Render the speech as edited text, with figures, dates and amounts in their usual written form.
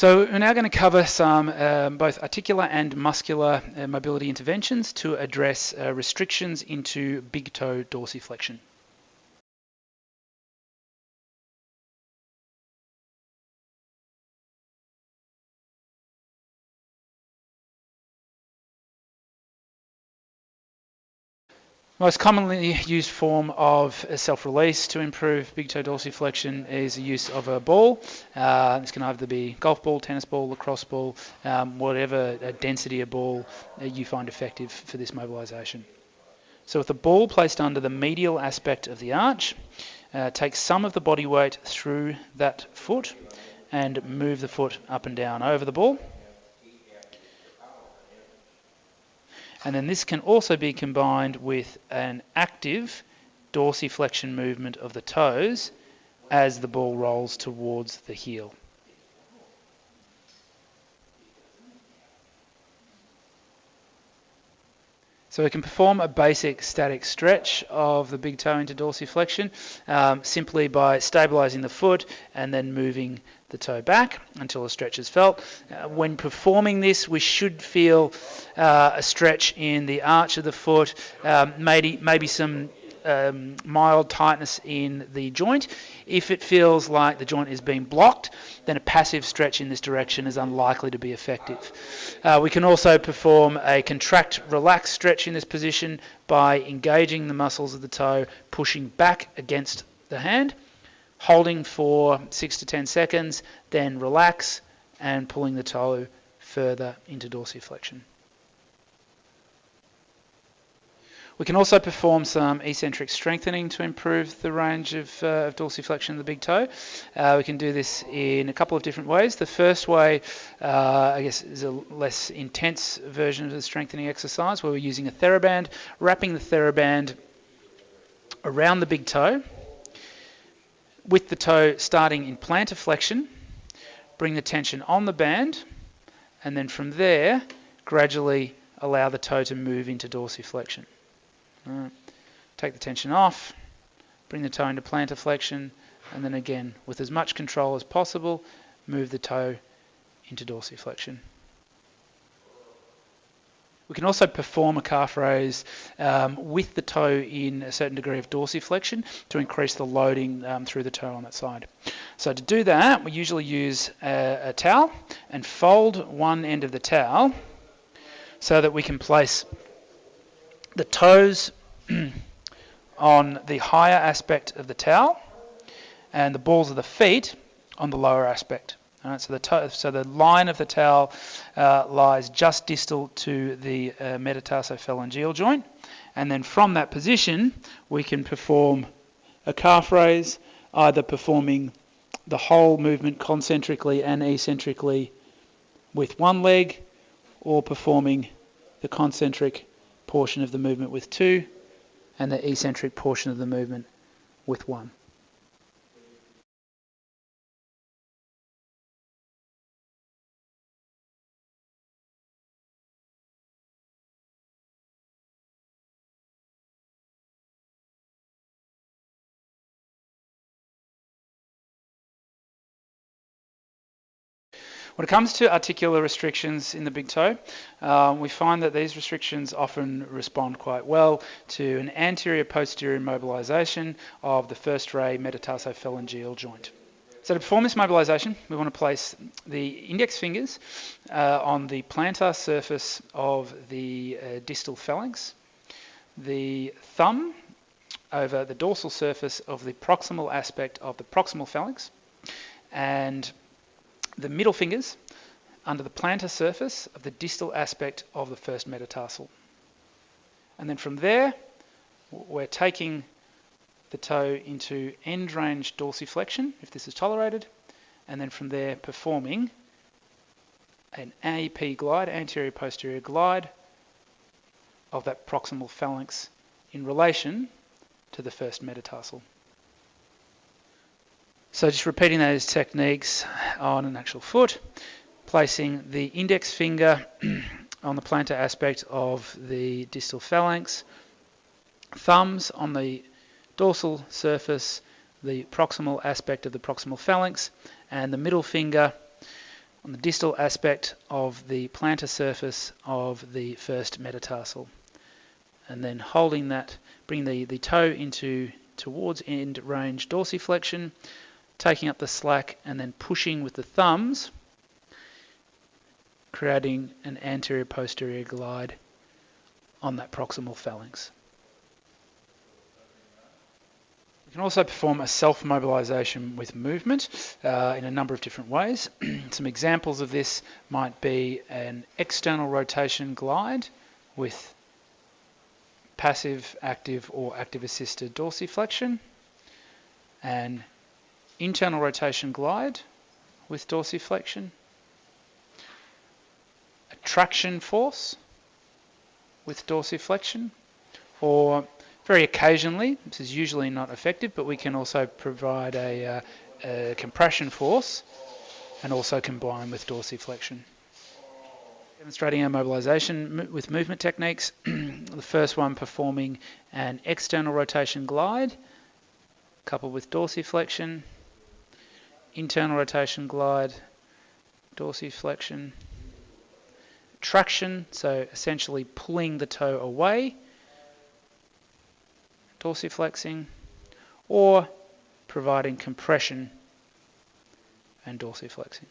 So we're now going to cover some both articular and muscular mobility interventions to address restrictions into big toe dorsiflexion. Most commonly used form of self-release to improve big toe dorsiflexion is the use of a ball. This can either be golf ball, tennis ball, lacrosse ball, whatever density of ball you find effective for this mobilisation. So with the ball placed under the medial aspect of the arch, take some of the body weight through that foot and move the foot up and down over the ball. And then this can also be combined with an active dorsiflexion movement of the toes as the ball rolls towards the heel. So we can perform a basic static stretch of the big toe into dorsiflexion simply by stabilizing the foot and then moving the toe back until the stretch is felt. When performing this, we should feel a stretch in the arch of the foot, maybe some mild tightness in the joint. If it feels like the joint is being blocked, then a passive stretch in this direction is unlikely to be effective. We can also perform a contract-relax stretch in this position by engaging the muscles of the toe, pushing back against the hand, holding for 6 to 10 seconds, then relax and pulling the toe further into dorsiflexion. We can also perform some eccentric strengthening to improve the range of dorsiflexion of the big toe. We can do this in a couple of different ways. The first way, I guess, is a less intense version of the strengthening exercise where we're using a TheraBand, wrapping the TheraBand around the big toe, with the toe starting in plantar flexion, bring the tension on the band, and then from there, gradually allow the toe to move into dorsiflexion. Take the tension off, bring the toe into plantar flexion, and then again, with as much control as possible, move the toe into dorsiflexion. We can also perform a calf raise with the toe in a certain degree of dorsiflexion to increase the loading through the toe on that side. So to do that, we usually use a towel and fold one end of the towel so that we can place the toes on the higher aspect of the towel and the balls of the feet on the lower aspect. Right, so the line of the towel lies just distal to the metatarsophalangeal joint, and then from that position we can perform a calf raise, either performing the whole movement concentrically and eccentrically with one leg, or performing the concentric portion of the movement with two and the eccentric portion of the movement with one. When it comes to articular restrictions in the big toe, we find that these restrictions often respond quite well to an anterior-posterior mobilization of the first ray metatarsophalangeal joint. So to perform this mobilization, we want to place the index fingers on the plantar surface of the distal phalanx, the thumb over the dorsal surface of the proximal aspect of the proximal phalanx, and the middle fingers under the plantar surface of the distal aspect of the first metatarsal. And then from there, we're taking the toe into end range dorsiflexion, if this is tolerated, and then from there performing an AP glide, anterior-posterior glide, of that proximal phalanx in relation to the first metatarsal. So just repeating those techniques on an actual foot, placing the index finger on the plantar aspect of the distal phalanx, thumbs on the dorsal surface, the proximal aspect of the proximal phalanx, and the middle finger on the distal aspect of the plantar surface of the first metatarsal. And then holding that, bring the toe into towards end range dorsiflexion, taking up the slack and then pushing with the thumbs, creating an anterior-posterior glide on that proximal phalanx. You can also perform a self-mobilization with movement in a number of different ways. Some examples of this might be an external rotation glide with passive, active, or active-assisted dorsiflexion, an internal rotation glide with dorsiflexion, a traction force with dorsiflexion, or very occasionally, this is usually not effective, but we can also provide a compression force and also combine with dorsiflexion. Demonstrating our mobilization with movement techniques. The first one performing an external rotation glide coupled with dorsiflexion, internal rotation glide, dorsiflexion, traction, so essentially pulling the toe away, dorsiflexing, or providing compression and dorsiflexing.